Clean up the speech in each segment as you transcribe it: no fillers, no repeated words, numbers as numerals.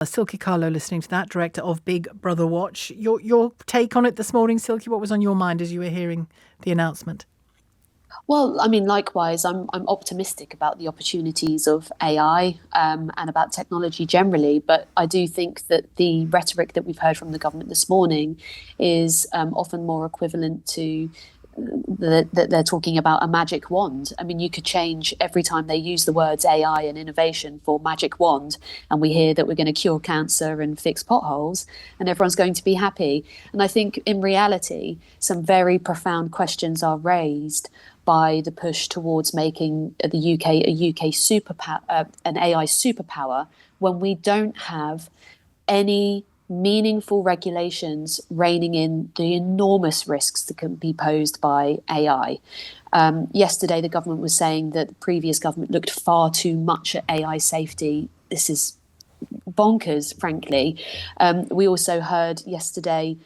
Silkie Carlo listening to that, director of Big Brother Watch. Your take on it this morning, Silkie, what was on your mind as you were hearing the announcement? Well, I mean, likewise, I'm optimistic about the opportunities of AI and about technology generally. But I do think that the rhetoric that we've heard from the government this morning is often more equivalent to that they're talking about a magic wand. I mean, you could change every time they use the words AI and innovation for magic wand, and we hear that we're going to cure cancer and fix potholes, and everyone's going to be happy. And I think in reality, some very profound questions are raised by the push towards making the UK a UK superpower, an AI superpower, when we don't have any meaningful regulations reining in the enormous risks that can be posed by AI. Yesterday, the government was saying that the previous government looked far too much at AI safety. This is bonkers, frankly. We also heard yesterday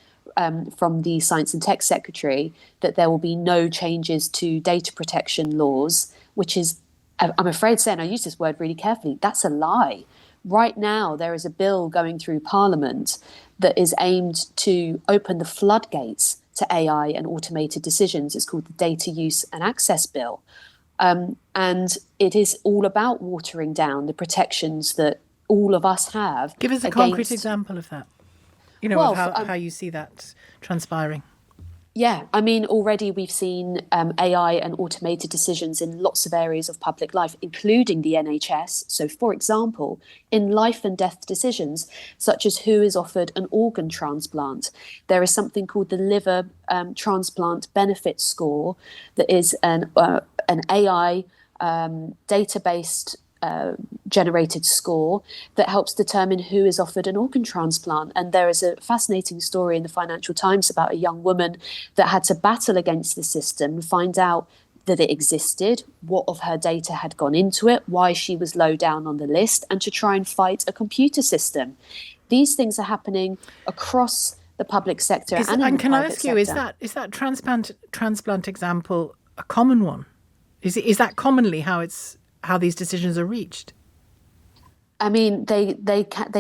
from the Science and Tech Secretary that there will be no changes to data protection laws, which is, I'm afraid, saying, I use this word really carefully, that's a lie. Right now, there is a bill going through Parliament that is aimed to open the floodgates to AI and automated decisions. It's called the Data Use and Access Bill. And it is all about watering down the protections that all of us have. Give us a concrete example of that, of how you see that transpiring. Yeah, I mean, already we've seen AI and automated decisions in lots of areas of public life, including the NHS. So, for example, in life and death decisions, such as who is offered an organ transplant, there is something called the liver transplant benefit score that is an AI data-based generated score that helps determine who is offered an organ transplant. And there is a fascinating story in the Financial Times about a young woman that had to battle against the system, find out that it existed, what of her data had gone into it, why she was low down on the list, and to try and fight a computer system. These things are happening across the public sector and in the private sector. And can I ask you, is that transplant example a common one? Is that commonly how these decisions are reached? I mean, they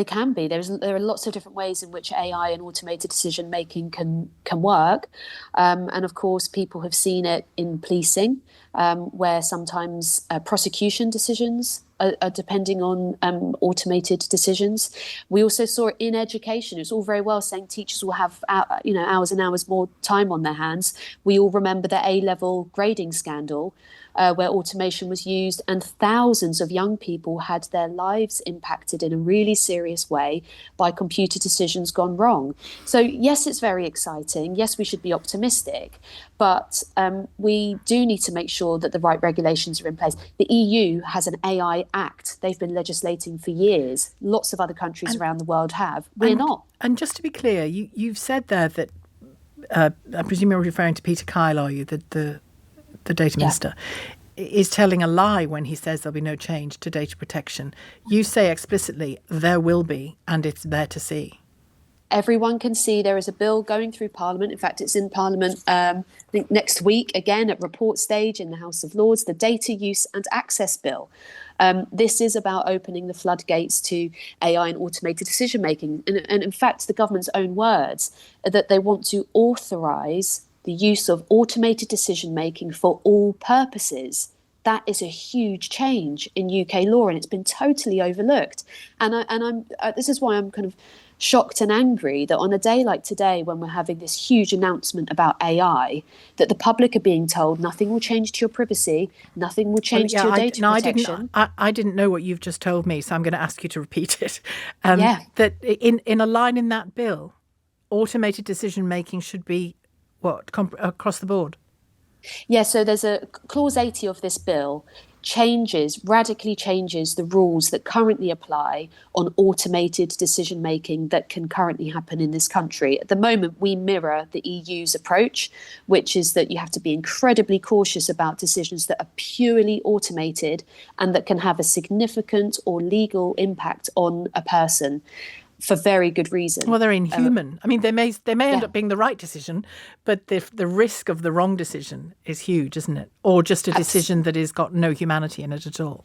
can be. There are lots of different ways in which AI and automated decision making can work, and of course, people have seen it in policing, where sometimes prosecution decisions are depending on automated decisions. We also saw it in education. It's all very well saying teachers will have hours and hours more time on their hands. We all remember the A-level grading scandal, where automation was used and thousands of young people had their lives impacted in a really serious way by computer decisions gone wrong. So yes, it's very exciting. Yes, we should be optimistic, but we do need to make sure that the right regulations are in place. The EU has an AI Act. They've been legislating for years. Lots of other countries around the world have. We're not. And just to be clear, you've said there that, I presume you're referring to Peter Kyle, are you, the data minister, is telling a lie when he says there'll be no change to data protection. You say explicitly there will be, and it's there to see. Everyone can see there is a bill going through Parliament. In fact, it's in Parliament, I think next week, again at report stage in the House of Lords, the Data Use and Access Bill. This is about opening the floodgates to AI and automated decision making. And in fact, the government's own words are that they want to authorise the use of automated decision making for all purposes. That is a huge change in UK law, and it's been totally overlooked. And this is why I'm kind of shocked and angry that on a day like today, when we're having this huge announcement about AI, that the public are being told nothing will change to your privacy, nothing will change to your data protection. I didn't know what you've just told me, so I'm going to ask you to repeat it. That in a line in that bill, automated decision making should be across the board? Yeah, so there's a clause 80 of this bill radically changes the rules that currently apply on automated decision making that can currently happen in this country. At the moment, we mirror the EU's approach, which is that you have to be incredibly cautious about decisions that are purely automated and that can have a significant or legal impact on a person. For very good reason. Well, they're inhuman. I mean, they may end up being the right decision, but the risk of the wrong decision is huge, isn't it? Or just a decision that has got no humanity in it at all.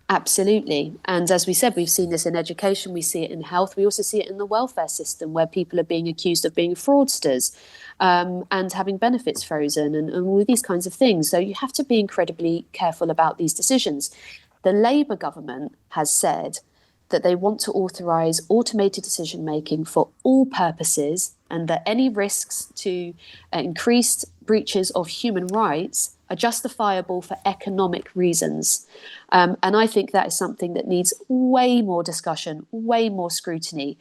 Absolutely. And as we said, we've seen this in education, we see it in health, we also see it in the welfare system where people are being accused of being fraudsters and having benefits frozen and all these kinds of things. So you have to be incredibly careful about these decisions. The Labour government has said that they want to authorise automated decision making for all purposes and that any risks to increased breaches of human rights are justifiable for economic reasons. And I think that is something that needs way more discussion, way more scrutiny.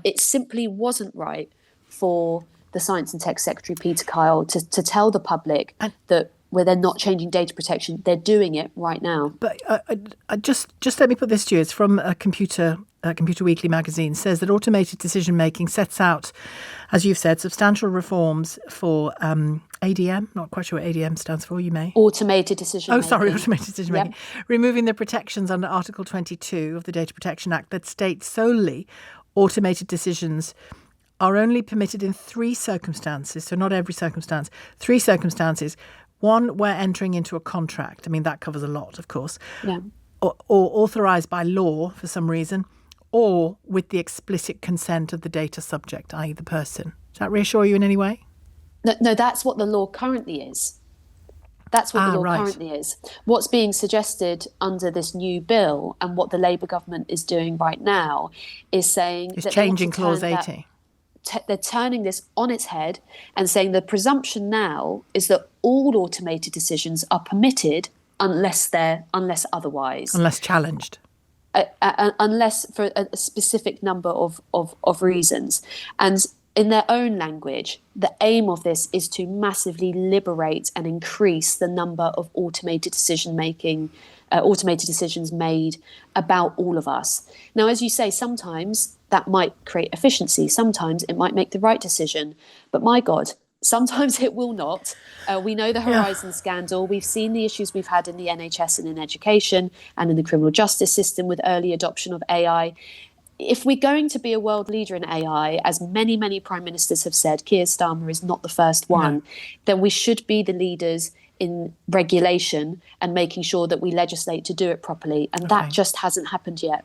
It simply wasn't right for the Science and Tech Secretary, Peter Kyle, to tell the public that where they're not changing data protection, they're doing it right now. But just let me put this to you. It's from a Computer Weekly magazine, says that automated decision-making sets out, as you've said, substantial reforms for ADM. Not quite sure what ADM stands for, you may. Automated decision-making. Oh, sorry, automated decision-making. Yep. Removing the protections under Article 22 of the Data Protection Act that states solely automated decisions are only permitted in 3 circumstances, so not every circumstance, 3 circumstances. One, where entering into a contract. I mean, that covers a lot, of course. Yeah. Or authorised by law for some reason, or with the explicit consent of the data subject, i.e. the person. Does that reassure you in any way? No, that's what the law currently is. That's what the law currently is. What's being suggested under this new bill and what the Labour government is doing right now is saying it's that changing Clause 80. They're turning this on its head and saying the presumption now is that all automated decisions are permitted unless otherwise. Unless challenged. Unless for a specific number of reasons. And in their own language, the aim of this is to massively liberate and increase the number of automated decisions made about all of us. Now, as you say, sometimes that might create efficiency. Sometimes it might make the right decision. But my God, sometimes it will not. We know the Horizon scandal. We've seen the issues we've had in the NHS and in education and in the criminal justice system with early adoption of AI. If we're going to be a world leader in AI, as many, many prime ministers have said, Keir Starmer is not the first one, then we should be the leaders in regulation and making sure that we legislate to do it properly. And that just hasn't happened yet.